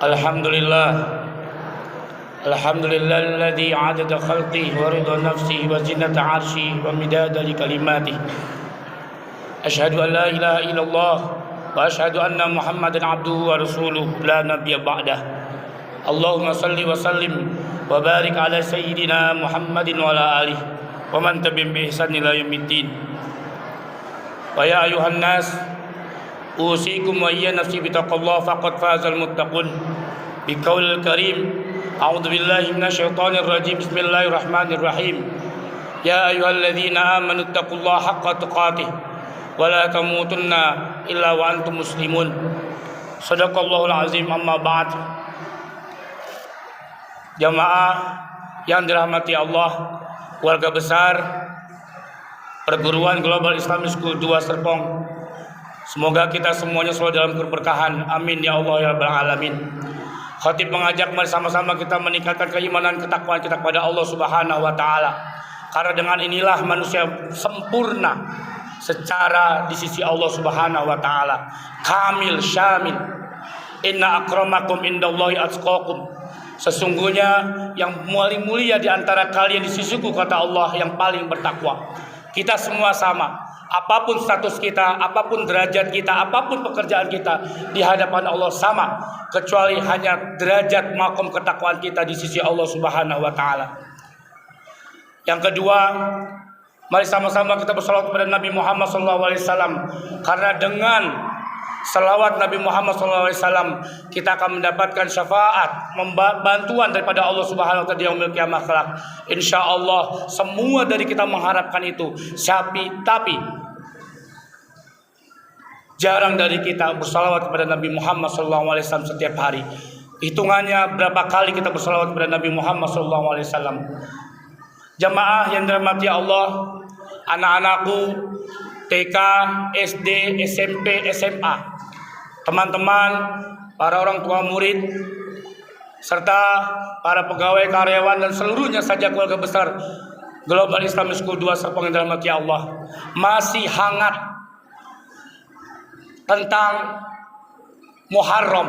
Alhamdulillah. Alhamdulillahilladzi 'adada khalqihi wa ridha nafsihi wa zinata 'arsyihi wa midada kalimatihi. Asyhadu an la ilaha illallah wa asyhadu anna Muhammadan 'abduhu wa rasuluhu la nabiyya ba'dah. Allahumma salli wa sallim wa barik ala sayyidina Muhammadin wa ala alihi wa man tabi'ahum bi ihsan ila yaumiddin. Wa ya ayuhan nas usikum wa iyya nafsi bi taqwallah faqad fazal muttaqun. Bi qaulil karim a'udzu billahi minasyaitonir rajim. Bismillahirrahmanirrahim. Ya ayyuhalladzina amanu taqullaha haqqa tuqatih wa la tamutunna illa wa antum muslimun. Shadaqallahul azim. Amma ba'd. Jamaah yang dirahmati Allah, keluarga besar Perguruan Global Islamic School 2 Serpong, semoga kita semuanya selalu dalam keberkahan. Amin ya Allah ya rabbal alamin. Khatib mengajak mari sama-sama kita meningkatkan keimanan ketakwaan kita kepada Allah Subhanahu wa taala. Karena dengan inilah manusia sempurna secara di sisi Allah Subhanahu wa taala, kamil syamil. Inna akramakum indallahi atqakum. Sesungguhnya yang paling mulia di antara kalian di sisiku, kata Allah, yang paling bertakwa. Kita semua sama. Apapun status kita, apapun derajat kita, apapun pekerjaan kita, di hadapan Allah sama, kecuali hanya derajat makom ketakwaan kita di sisi Allah Subhanahu wa taala. Yang kedua, mari sama-sama kita bersalawat kepada Nabi Muhammad SAW, karena dengan salawat Nabi Muhammad SAW kita akan mendapatkan syafaat, bantuan daripada Allah Subhanahu wa taala di yaumil qiyamah kelak. Insyaallah semua dari kita mengharapkan itu. Tapi jarang dari kita bersalawat kepada Nabi Muhammad SAW setiap hari. Hitungannya berapa kali kita bersalawat kepada Nabi Muhammad SAW. Jamaah yang dirahmati Allah, anak-anakku TK, SD, SMP, SMA, teman-teman, para orang tua murid, serta para pegawai karyawan dan seluruhnya saja keluarga besar Global Islamic School 2 Serpong yang dirahmati Allah, masih hangat tentang Muharram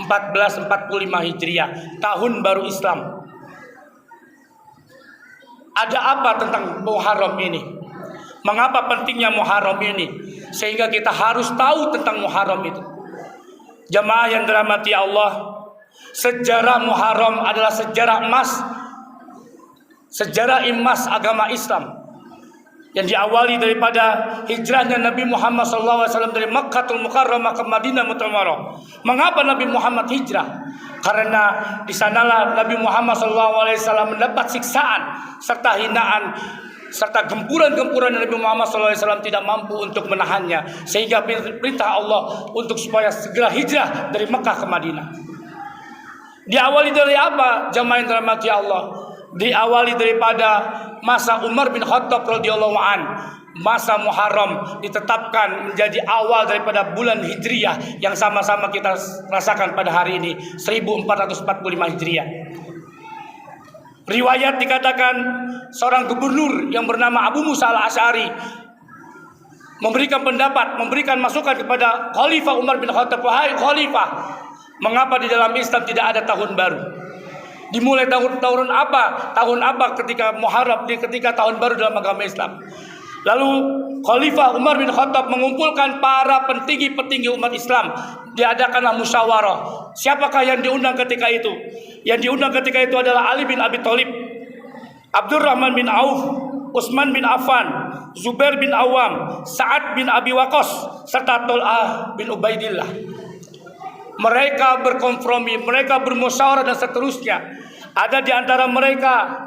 1445 Hijriah, tahun baru Islam. Ada apa tentang Muharram ini? Mengapa pentingnya Muharram ini? Sehingga kita harus tahu tentang Muharram itu. Jamaah yang dirahmati Allah, sejarah Muharram adalah sejarah emas, sejarah emas agama Islam, yang diawali daripada hijrahnya Nabi Muhammad SAW dari Makkatul Mukarramah ke Madinah Munawwarah. Mengapa Nabi Muhammad hijrah? Karena di sanalah Nabi Muhammad SAW mendapat siksaan serta hinaan, serta gempuran-gempuran Nabi Muhammad SAW tidak mampu untuk menahannya, sehingga perintah Allah untuk supaya segera hijrah dari Mekah ke Madinah. Diawali dari apa? Jamaah yang dirahmati Allah, diawali daripada masa Umar bin Khattab radhiyallahu an. Masa Muharram ditetapkan menjadi awal daripada bulan Hijriah yang sama-sama kita rasakan pada hari ini, 1445 Hijriah. Riwayat dikatakan seorang gubernur yang bernama Abu Musa al-Asy'ari memberikan pendapat, memberikan masukan kepada Khalifah Umar bin Khattab, wahai Khalifah, mengapa di dalam Islam tidak ada tahun baru? Dimulai tahun apa? Tahun apa ketika Muharram, ketika tahun baru dalam agama Islam? Lalu Khalifah Umar bin Khattab mengumpulkan para petinggi-petinggi umat Islam. Diadakanlah musyawarah. Siapakah yang diundang ketika itu? Yang diundang ketika itu adalah Ali bin Abi Thalib, Abdurrahman bin Auf, Utsman bin Affan, Zubair bin Awam, Sa'ad bin Abi Waqqas, serta Talhah bin Ubaidillah. Mereka berkompromi, mereka bermusyawarah dan seterusnya. Ada di antara mereka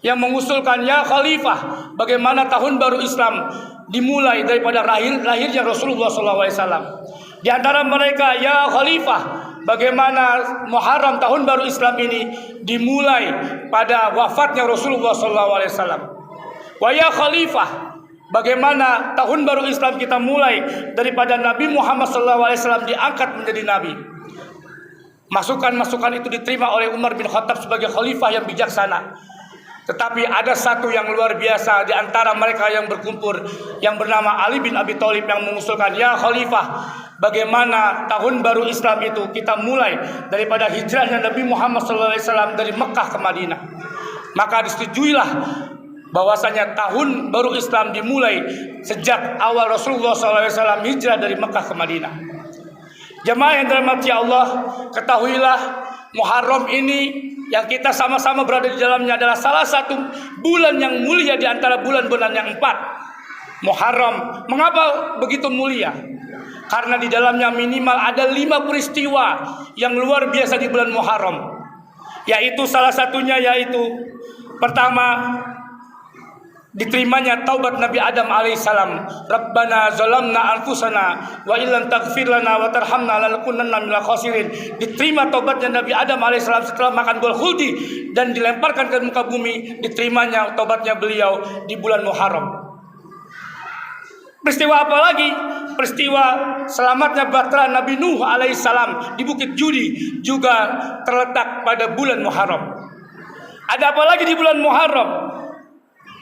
yang mengusulkan, ya Khalifah, bagaimana tahun baru Islam dimulai daripada lahirnya Rasulullah SAW. Di antara mereka, ya Khalifah, bagaimana Muharram tahun baru Islam ini dimulai pada wafatnya Rasulullah SAW. Wa ya Khalifah, bagaimana tahun baru Islam kita mulai daripada Nabi Muhammad SAW diangkat menjadi Nabi. Masukan-masukan itu diterima oleh Umar bin Khattab sebagai Khalifah yang bijaksana. Tetapi ada satu yang luar biasa di antara mereka yang berkumpul, yang bernama Ali bin Abi Thalib, yang mengusulkan, ya Khalifah, bagaimana tahun baru Islam itu kita mulai daripada hijrahnya Nabi Muhammad SAW dari Mekah ke Madinah. Maka disetujuilah bahwasanya tahun baru Islam dimulai sejak awal Rasulullah SAW hijrah dari Mekah ke Madinah. Jemaah yang dirahmati Allah, ketahuilah Muharram ini yang kita sama-sama berada di dalamnya adalah salah satu bulan yang mulia di antara bulan-bulan yang 4. Muharram, mengapa begitu mulia? Karena di dalamnya minimal ada 5 peristiwa yang luar biasa di bulan Muharram. Yaitu salah satunya yaitu pertama, diterimanya taubat Nabi Adam alaihissalam. Rabbana zalamna anfusana wa illam taghfir lana wa tarhamna lanakunanna minal khasirin. Diterima taubatnya Nabi Adam alaihissalam setelah makan buah khuldi dan dilemparkan ke muka bumi. Diterimanya taubatnya beliau di bulan Muharram. Peristiwa apa lagi? Peristiwa selamatnya bahtera Nabi Nuh alaihissalam di Bukit Judi juga terletak pada bulan Muharram. Ada apa lagi di bulan Muharram?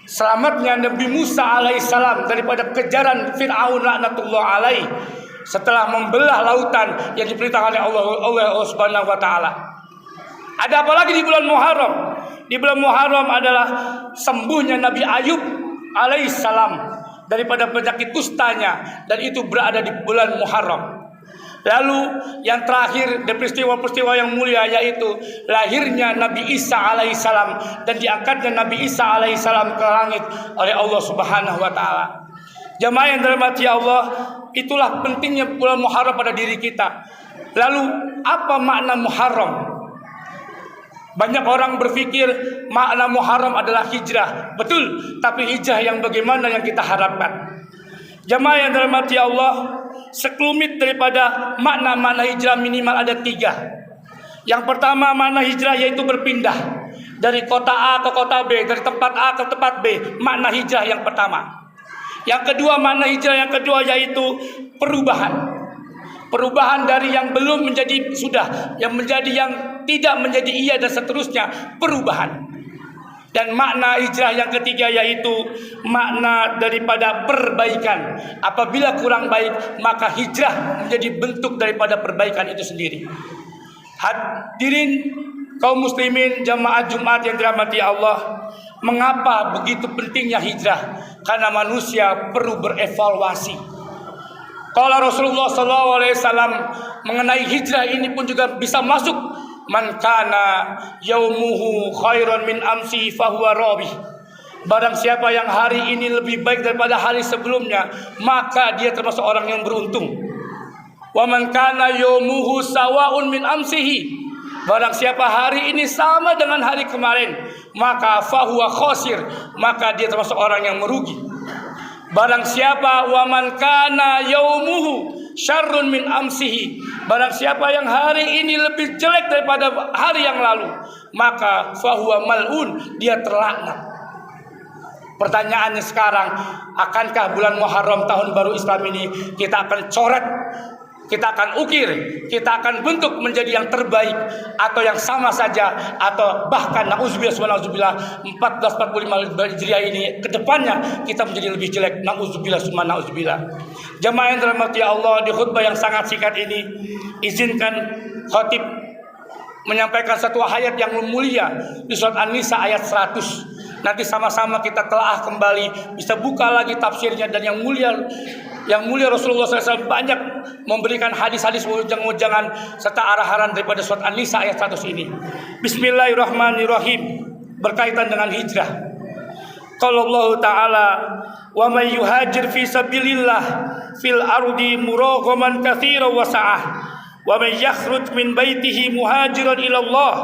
Selamatnya Nabi Musa alaihissalam daripada kejaran Fir'aun laknatullah alaih setelah membelah lautan yang diperintahkan oleh Allah Subhanahu wa taala. Ada apa lagi di bulan Muharram? Di bulan Muharram adalah sembuhnya Nabi Ayub alaihissalam daripada penyakit kustanya, dan itu berada di bulan Muharram. Lalu yang terakhir dari peristiwa-peristiwa yang mulia yaitu lahirnya Nabi Isa alaihissalam dan diangkatnya Nabi Isa alaihissalam ke langit oleh Allah Subhanahu wa taala. Jemaah yang dirahmati Allah, itulah pentingnya bulan Muharram pada diri kita. Lalu apa makna Muharram? Banyak orang berpikir makna Muharram adalah hijrah. Betul, tapi hijrah yang bagaimana yang kita harapkan? Jemaah yang dirahmati Allah, sekelumit daripada makna-makna hijrah minimal ada 3. Yang pertama, makna hijrah yaitu berpindah dari kota A ke kota B, dari tempat A ke tempat B. Makna hijrah yang pertama. Yang kedua, makna hijrah yang kedua yaitu perubahan. Perubahan dari yang belum menjadi sudah, yang menjadi yang tidak menjadi iya, dan seterusnya, perubahan. Dan makna hijrah yang ketiga yaitu makna daripada perbaikan. Apabila kurang baik, maka hijrah menjadi bentuk daripada perbaikan itu sendiri. Hadirin kaum muslimin jamaah Jumat yang dirahmati Allah, mengapa begitu pentingnya hijrah? Karena manusia perlu berevaluasi. Kalau Rasulullah SAW mengenai hijrah ini pun juga bisa masuk. Man kana yaumuhu khairan min amsi fahuwa rabih. Barang siapa yang hari ini lebih baik daripada hari sebelumnya, maka dia termasuk orang yang beruntung. Wa man kana yaumuhu sawaun min amsihi. Barang siapa hari ini sama dengan hari kemarin, maka fahuwa khasir, maka dia termasuk orang yang merugi. Barang siapa wa man kana yaumuhu syarrun min amsihi, barang siapa yang hari ini lebih jelek daripada hari yang lalu, maka fahuwa mal'un, dia terlaknat. Pertanyaannya sekarang, akankah bulan Muharram tahun baru Islam ini kita akan coret, kita akan ukir, kita akan bentuk menjadi yang terbaik, atau yang sama saja, atau bahkan na'udzubillah 1445 Hijriah ini kedepannya kita menjadi lebih jelek, na'udzubillah. Jemaah yang dirahmati Allah, di khutbah yang sangat singkat ini, izinkan khatib menyampaikan satu ayat yang mulia di surat An-Nisa ayat 100. Nanti sama-sama kita telaah kembali, bisa buka lagi tafsirnya, dan yang mulia Rasulullah SAW banyak memberikan hadis-hadis ujang-ujangan serta arahan daripada surat An-Nisa ayat 100 ini. Bismillahirrahmanirrahim, berkaitan dengan hijrah. Qala Allah Ta'ala, wa may yuhajir fi sabilillah fil ardi muraghaman katsiran wa sa'ah, wa may yakhruj min baitihi muhajiran ila Allah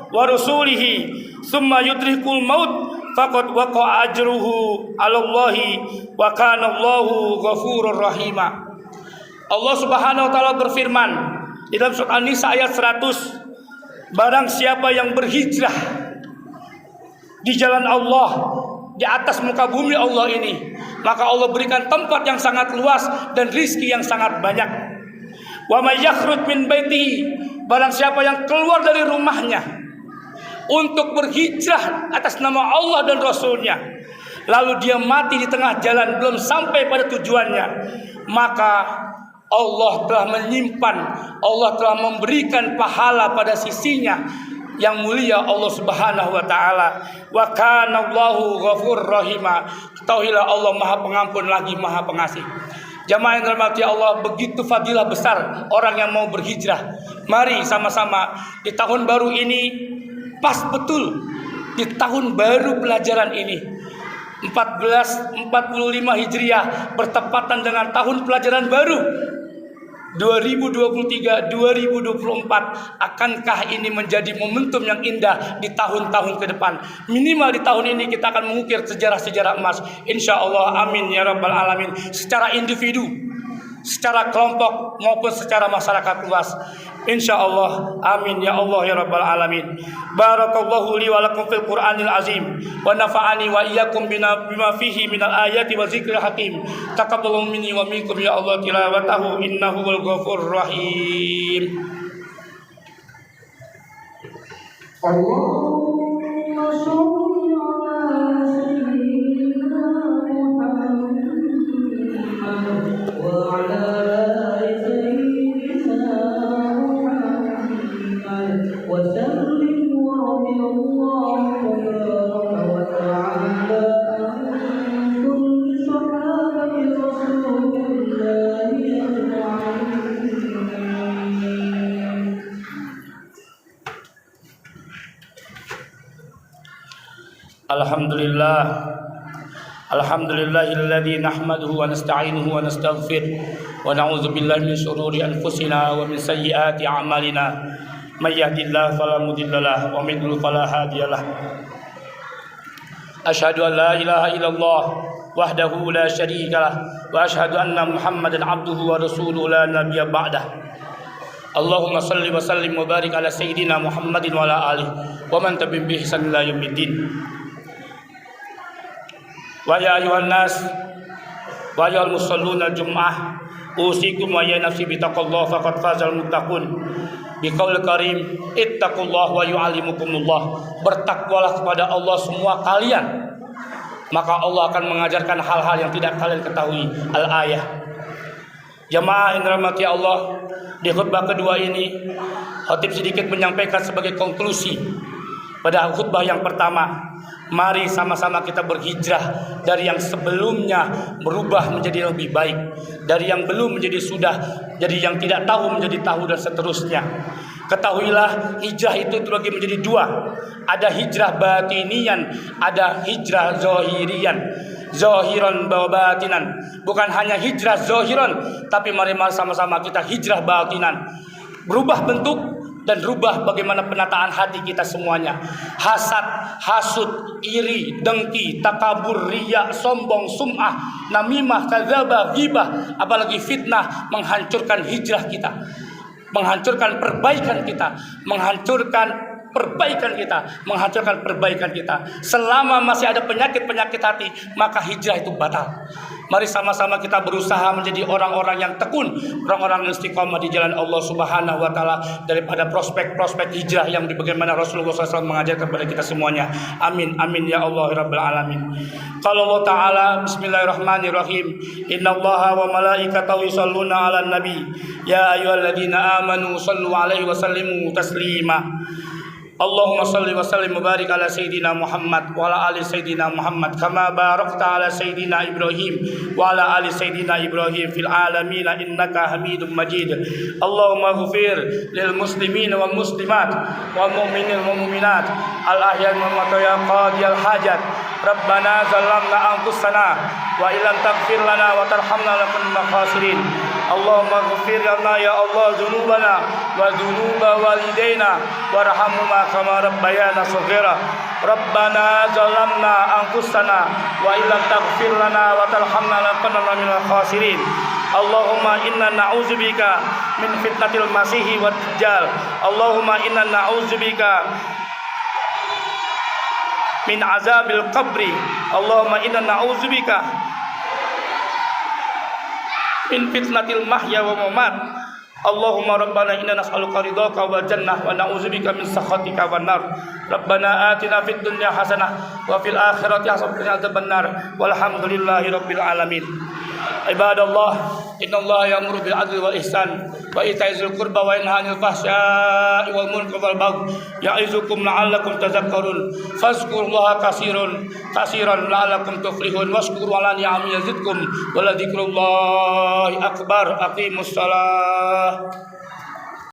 wa rasulihi thumma yudrikul maut faqad waqa'a ajruhu 'ala Allahi wa kana Allahu ghafurur rahima. Allah Subhanahu wa taala berfirman di dalam surat An-Nisa ayat 100, barang siapa yang berhijrah di jalan Allah, di atas muka bumi Allah ini, maka Allah berikan tempat yang sangat luas dan rizki yang sangat banyak. Wa may yakhruj min baitihi, barang siapa yang keluar dari rumahnya, untuk berhijrah atas nama Allah dan Rasulnya, lalu dia mati di tengah jalan belum sampai pada tujuannya, maka Allah telah menyimpan, Allah telah memberikan pahala pada sisinya yang mulia Allah Subhanahu wa taala. Wa kana Allahu ghafurur rahima. Ketahuilah Allah Maha Pengampun lagi Maha Pengasih. Jamaah yang dirahmati Allah, begitu fadilah besar orang yang mau berhijrah. Mari sama-sama di tahun baru ini, pas betul di tahun baru pelajaran ini 1445 Hijriah bertepatan dengan tahun pelajaran baru 2023-2024. Akankah ini menjadi momentum yang indah di tahun-tahun ke depan? Minimal di tahun ini kita akan mengukir sejarah-sejarah emas, insya Allah. Amin ya rabbal alamin. Secara individu, secara kelompok maupun secara masyarakat luas, insya Allah. Amin ya Allah ya rabbal alamin. Barakallahu li wa lakum fil Qur'anil azim wa nafa'ani wa iyyakum bima fihi minal ayati wa zikril hakim. Taqabbalu minni wa minkum ya Allah tilawatahu innahu wal ghafurur rahim. Allahumma shalli ala sayyidina Muhammad wa ala ali sayyidina Muhammad wa sallim wa radiyallahu wa ta'ala an kulli sahabati rasulillahi ajma'in. Alhamdulillah, alhamdulillahilladzi nahmaduhu wa nasta'inuhu wa nastaghfir wa na'udzu billahi min shururi anfusina wa min sayyiati a'malina. May yahdihillahu fala mudhillalah wa may yudlil fala hadiyalah. Asyhadu an la ilaha illallah wahdahu la syarikalah wa asyhadu anna Muhammadan abduhu wa rasuluhu la nabiyya ba'dah. Allahumma salli wa sallim wa barik ala sayyidina Muhammadin wa ala alihi wa man tabi'ahum bi ihsan ila yaumiddin. Wa ya ayuhan nas wa ya al-musalluna al-jum'ah usikum wa ya nafsi bitaqallah faqad fazal muttaqun. Biqaul karim ittaqullah wa yu'allimukumullah. Bertakwalah kepada Allah semua kalian, maka Allah akan mengajarkan hal-hal yang tidak kalian ketahui. Al-ayah. Jamaah yang dirahmati Allah, di khutbah kedua ini khatib sedikit menyampaikan sebagai konklusi pada khutbah yang pertama. Mari sama-sama kita berhijrah dari yang sebelumnya berubah menjadi lebih baik, dari yang belum menjadi sudah, dari yang tidak tahu menjadi tahu, dan seterusnya. Ketahuilah hijrah itu terbagi menjadi dua. Ada hijrah batinian, ada hijrah zohirian. Zohiran wa batinan. Bukan hanya hijrah zohiran, tapi mari sama-sama kita hijrah batinan. Berubah bentuk dan rubah bagaimana penataan hati kita semuanya. Hasad, hasud, iri, dengki, takabur, riya, sombong, sum'ah, namimah, kadzabah, ghibah, apalagi fitnah menghancurkan hijrah kita, menghancurkan perbaikan kita, menghancurkan perbaikan kita. Selama masih ada penyakit-penyakit hati, maka hijrah itu batal. Mari sama-sama kita berusaha menjadi orang-orang yang tekun, orang-orang yang istiqomah di jalan Allah Subhanahu wa taala, daripada prospek-prospek hijrah yang bagaimana Rasulullah SAW mengajarkan kepada kita semuanya. Amin amin ya Allah rabbal alamin. Qala Allah taala bismillahirrahmanirrahim. Innallaha wa malaikatahu yusholluna 'alan nabi. Ya ayyuhalladzina amanu shallu 'alaihi wa sallimu taslima. Allahumma salli wa sallim wa barik ala sayyidina Muhammad wa ala ali sayyidina Muhammad kama barakta ala sayyidina Ibrahim wa ala ali sayyidina Ibrahim fil alamin innaka Hamidum Majid. Allahumma ighfir lil muslimin wal muslimat wal mu'minin wal mu'minat al ahya wal amwat ya qadiyal hajat. Rabbana zalamna anfusana wa illam taghfir lana wa tarhamna lanakunanna khasirin. Allahumma ighfir lana ya Allah dzunubana wa dzunuba walidaina warhamhuma kama rabbayana shaghira. Rabbana zalamna anfusana wa illam taghfir lana wa tarhamna lanakunanna minal khasirin. Allahumma inna na'udzubika min fitnatil masihi wad dajjal. Allahumma inna na'udzubika min azabil qabri. Allahumma inna na'udzubika min fitnatil mahya wa mamat. Allahumma rabbana inna nas'aluka ridhaka wal jannah wa na'udzubika min sakhatika wan nar. Rabbana atina fid dunya hasanah wa fil akhirati hasanah wa qina adzabannar. Walhamdulillahi rabbil alamin. Ibadallah, innallaha ya'muru bil 'adli wal ihsan wa ita'i dzil qurba wa yanha 'anil fahsya'i wal munkari wal baghi ya'izukum la'allakum tadhakkarun. Fazkurullaha katsiran la'allakum tuflihun. Washkuru 'ala ni'amihi yazidkum wa la dzikrullahi akbar. Aqimussalah.